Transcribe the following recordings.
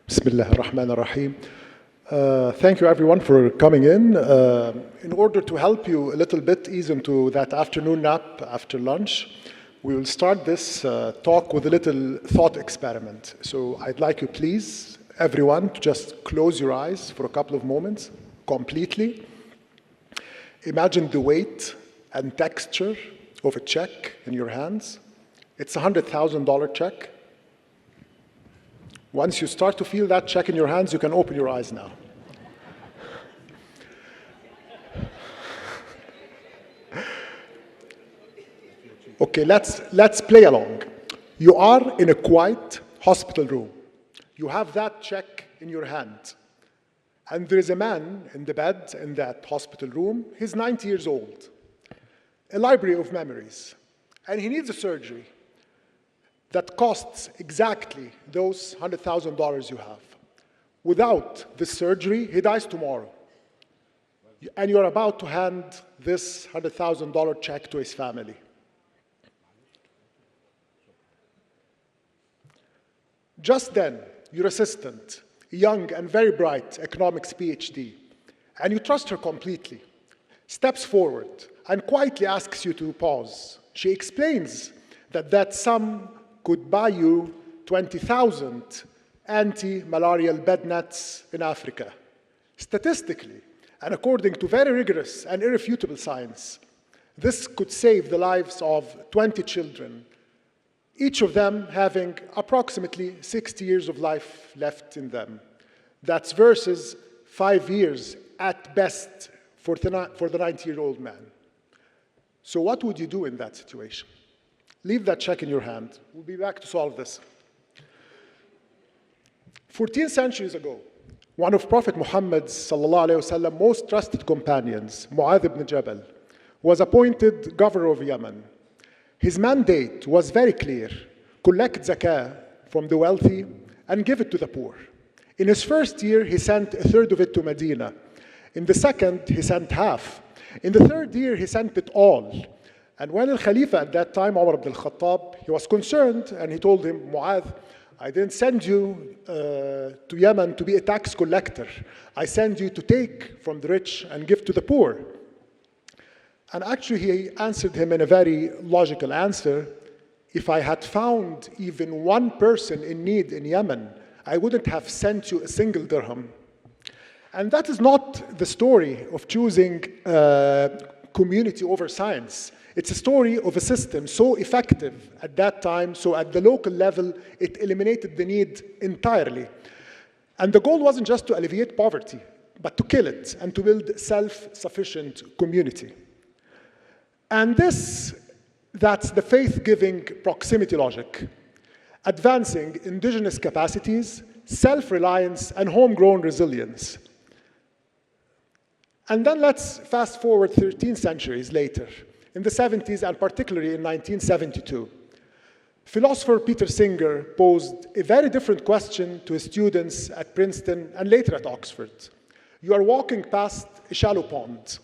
Bismillah ar-Rahman ar-Rahim. Thank you everyone for coming in. In order to help you a little bit ease into that afternoon nap after lunch, we will start this talk with a little thought experiment. So I'd like you please, everyone, to just close your eyes for a couple of moments, completely. Imagine the weight and texture of a check in your hands. It's a $100,000 check. Once you start to feel that check in your hands, you can open your eyes now. Okay, let's play along. You are in a quiet hospital room. You have that check in your hand. And there is a man in the bed in that hospital room. He's 90 years old. A library of memories. And he needs a surgery that costs exactly those $100,000 you have. Without this surgery, he dies tomorrow. And you're about to hand this $100,000 check to his family. Just then, your assistant, a young and very bright economics PhD, and you trust her completely, steps forward and quietly asks you to pause. She explains that sum could buy you 20,000 anti-malarial bed nets in Africa. Statistically, and according to very rigorous and irrefutable science, this could save the lives of 20 children, each of them having approximately 60 years of life left in them. That's versus 5 years at best for the 90-year-old man. So what would you do in that situation? Leave that check in your hand. We'll be back to solve this. 14 centuries ago, one of Prophet Muhammad's ﷺ most trusted companions, Mu'adh ibn Jabal, was appointed governor of Yemen. His mandate was very clear: collect zakah from the wealthy and give it to the poor. In his first year, he sent a third of it to Medina. In the second, he sent half. In the third year, he sent it all. And when Al-Khalifa at that time, Umar ibn al-Khattab, he was concerned and he told him, Mu'adh, I didn't send you to Yemen to be a tax collector. I send you to take from the rich and give to the poor. And actually he answered him in a very logical answer. If I had found even one person in need in Yemen, I wouldn't have sent you a single dirham. And that is not the story of choosing community over science. It's a story of a system so effective at that time, so at the local level, it eliminated the need entirely. And the goal wasn't just to alleviate poverty, but to kill it and to build self-sufficient community. And that's the faith-giving proximity logic, advancing indigenous capacities, self-reliance, and homegrown resilience. And then let's fast forward 13 centuries later. In the 70s, and particularly in 1972, philosopher Peter Singer posed a very different question to his students at Princeton and later at Oxford. You are walking past a shallow pond,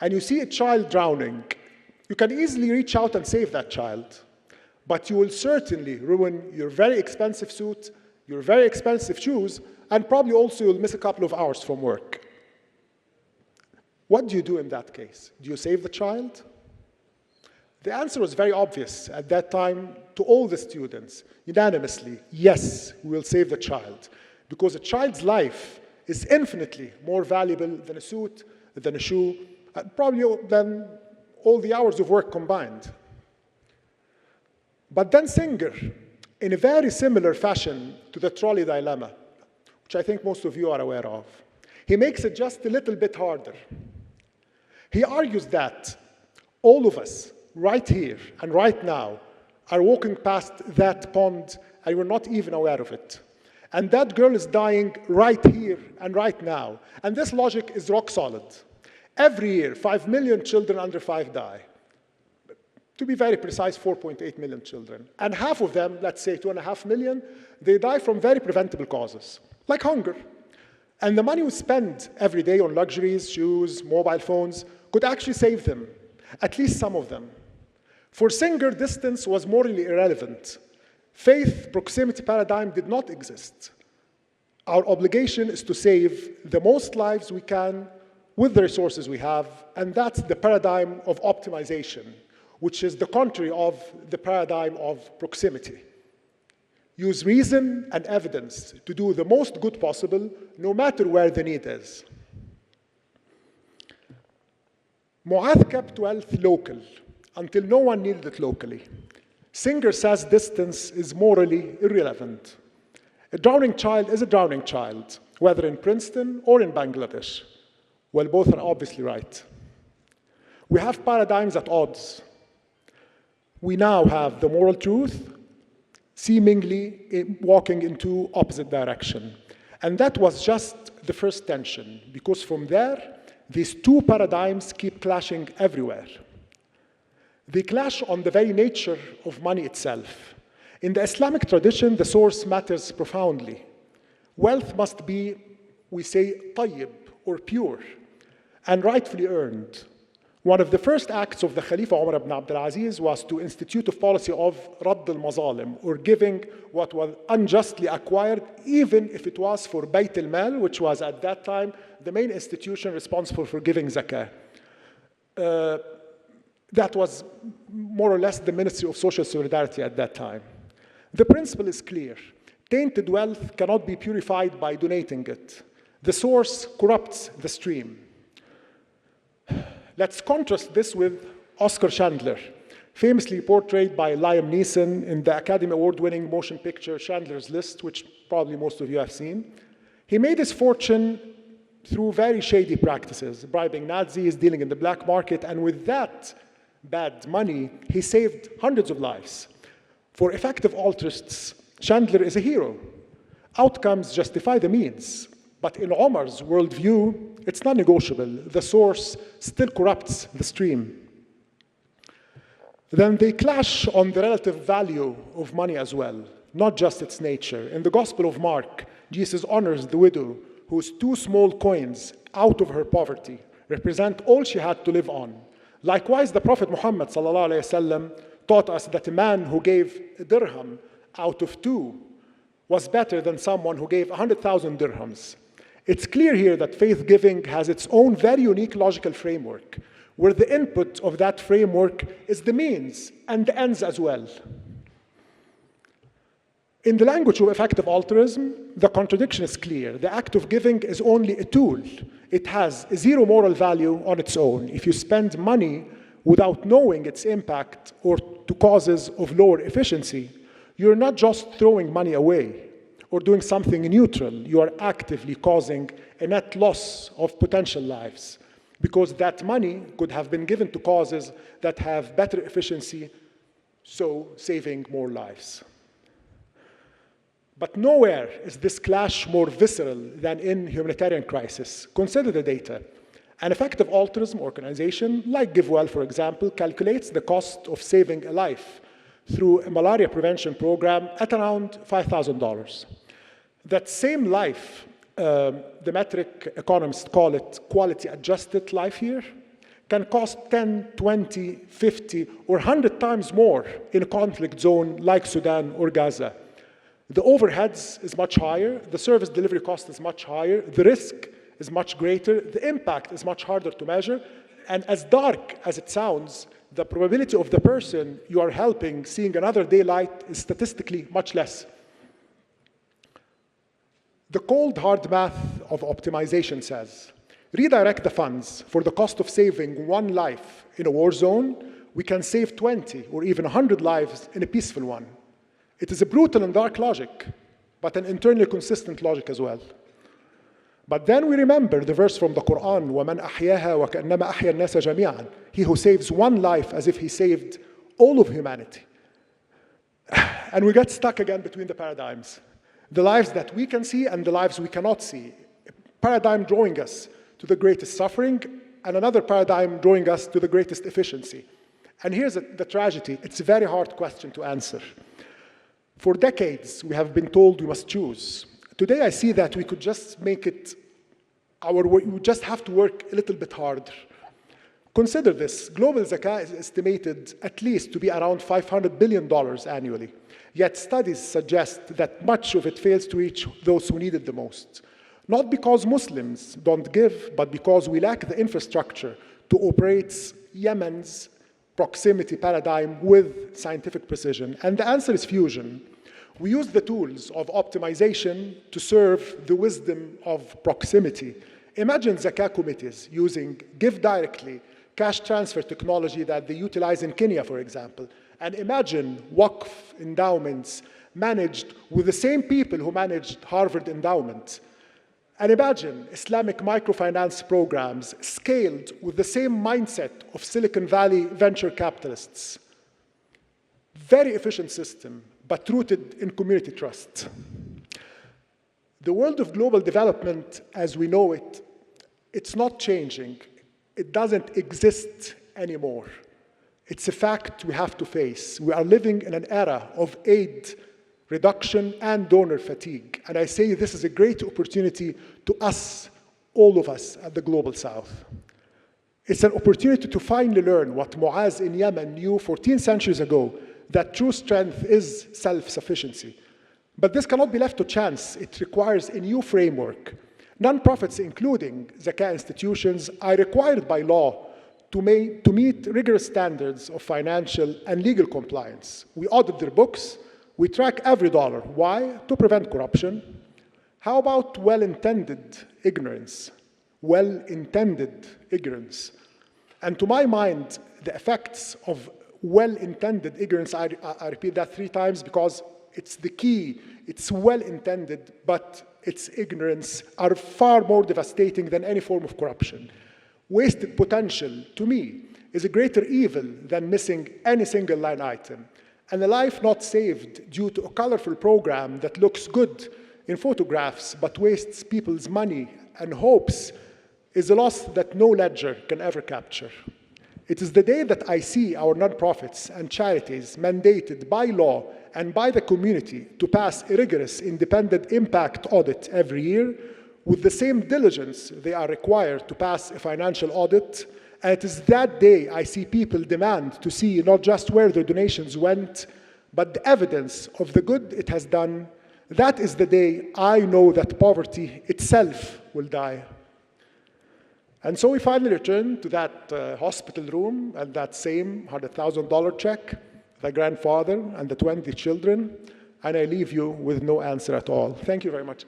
and you see a child drowning. You can easily reach out and save that child, but you will certainly ruin your very expensive suit, your very expensive shoes, and probably also you'll miss a couple of hours from work. What do you do in that case? Do you save the child? The answer was very obvious at that time to all the students, unanimously: yes, we will save the child, because a child's life is infinitely more valuable than a suit, than a shoe, and probably than all the hours of work combined. But then Singer, in a very similar fashion to the trolley dilemma, which I think most of you are aware of, he makes it just a little bit harder. He argues that all of us, right here and right now, are walking past that pond and we're not even aware of it. And that girl is dying right here and right now. And this logic is rock solid. Every year, 5 million children under 5 die. To be very precise, 4.8 million children. And half of them, let's say 2.5 million, they die from very preventable causes, like hunger. And the money we spend every day on luxuries, shoes, mobile phones, could actually save them, at least some of them. For Singer, distance was morally irrelevant. Faith proximity paradigm did not exist. Our obligation is to save the most lives we can with the resources we have, and that's the paradigm of optimization, which is the contrary of the paradigm of proximity. Use reason and evidence to do the most good possible, no matter where the need is. Mu'adh kept wealth local until no one needed it locally. Singer says distance is morally irrelevant. A drowning child is a drowning child, whether in Princeton or in Bangladesh. Well, both are obviously right. We have paradigms at odds. We now have the moral truth seemingly walking into opposite direction. And that was just the first tension, because from there, these two paradigms keep clashing everywhere. They clash on the very nature of money itself. In the Islamic tradition, the source matters profoundly. Wealth must be, we say, tayyib, or pure, and rightfully earned. One of the first acts of the Khalifa Umar ibn Abdul Aziz was to institute a policy of radd al-mazalim, or giving what was unjustly acquired, even if it was for Bayt al-Mal, which was at that time the main institution responsible for giving zakah. That was more or less the Ministry of Social Solidarity at that time. The principle is clear. Tainted wealth cannot be purified by donating it. The source corrupts the stream. Let's contrast this with Oscar Chandler, famously portrayed by Liam Neeson in the Academy Award-winning motion picture Chandler's List, which probably most of you have seen. He made his fortune through very shady practices, bribing Nazis, dealing in the black market, and with that bad money, he saved hundreds of lives. For effective altruists, Chandler is a hero. Outcomes justify the means. But in Omar's worldview, it's non-negotiable. The source still corrupts the stream. Then they clash on the relative value of money as well, not just its nature. In the Gospel of Mark, Jesus honors the widow whose 2 small coins out of her poverty represent all she had to live on. Likewise, the Prophet Muhammad ﷺ taught us that a man who gave a dirham out of 2 was better than someone who gave 100,000 dirhams. It's clear here that faith giving has its own very unique logical framework, where the input of that framework is the means and the ends as well. In the language of effective altruism, the contradiction is clear. The act of giving is only a tool. It has zero moral value on its own. If you spend money without knowing its impact or to causes of lower efficiency, you're not just throwing money away or doing something neutral. You are actively causing a net loss of potential lives, because that money could have been given to causes that have better efficiency, so saving more lives. But nowhere is this clash more visceral than in humanitarian crisis. Consider the data. An effective altruism organization, like GiveWell, for example, calculates the cost of saving a life through a malaria prevention program at around $5,000. That same life, the metric economists call it quality-adjusted life year, can cost 10, 20, 50, or 100 times more in a conflict zone like Sudan or Gaza. The overheads is much higher, the service delivery cost is much higher, the risk is much greater, the impact is much harder to measure, and as dark as it sounds, the probability of the person you are helping seeing another daylight is statistically much less. The cold, hard math of optimization says, redirect the funds for the cost of saving 1 life in a war zone, we can save 20 or even 100 lives in a peaceful one. It is a brutal and dark logic, but an internally consistent logic as well. But then we remember the verse from the Quran, وَمَنْ أَحْيَاهَا وَكَأَنَّمَا أَحْيَا النَّاسَ جَمِيعًا. He who saves 1 life as if he saved all of humanity. And we get stuck again between the paradigms. The lives that we can see and the lives we cannot see. A paradigm drawing us to the greatest suffering, and another paradigm drawing us to the greatest efficiency. And here's the tragedy. It's a very hard question to answer. For decades, we have been told we must choose. Today, I see that we could just make it we just have to work a little bit harder. Consider this, global zakah is estimated at least to be around $500 billion annually. Yet studies suggest that much of it fails to reach those who need it the most. Not because Muslims don't give, but because we lack the infrastructure to operate Yemen's proximity paradigm with scientific precision. And the answer is fusion. We use the tools of optimization to serve the wisdom of proximity. Imagine zakah committees using give directly, cash transfer technology that they utilize in Kenya, for example. And imagine Waqf endowments managed with the same people who managed Harvard endowment. And imagine Islamic microfinance programs scaled with the same mindset of Silicon Valley venture capitalists. Very efficient system, but rooted in community trust. The world of global development as we know it, it's not changing. It doesn't exist anymore. It's a fact we have to face. We are living in an era of aid reduction and donor fatigue. And I say this is a great opportunity to us, all of us at the Global South. It's an opportunity to finally learn what Muaz in Yemen knew 14 centuries ago, that true strength is self-sufficiency. But this cannot be left to chance. It requires a new framework. Nonprofits, including zakah institutions, are required by law to meet rigorous standards of financial and legal compliance. We audit their books. We track every dollar. Why? To prevent corruption. How about well-intended ignorance? Well-intended ignorance. And to my mind, the effects of well-intended ignorance, I repeat that 3 times because it's the key. It's well-intended, but its ignorance are far more devastating than any form of corruption. Wasted potential, to me, is a greater evil than missing any single line item. And a life not saved due to a colorful program that looks good in photographs but wastes people's money and hopes is a loss that no ledger can ever capture. It is the day that I see our nonprofits and charities mandated by law and by the community to pass a rigorous independent impact audit every year with the same diligence they are required to pass a financial audit. And it is that day I see people demand to see not just where their donations went, but the evidence of the good it has done. That is the day I know that poverty itself will die. And so we finally return to that hospital room and that same $100,000 check, the grandfather and the 20 children, and I leave you with no answer at all. Thank you very much.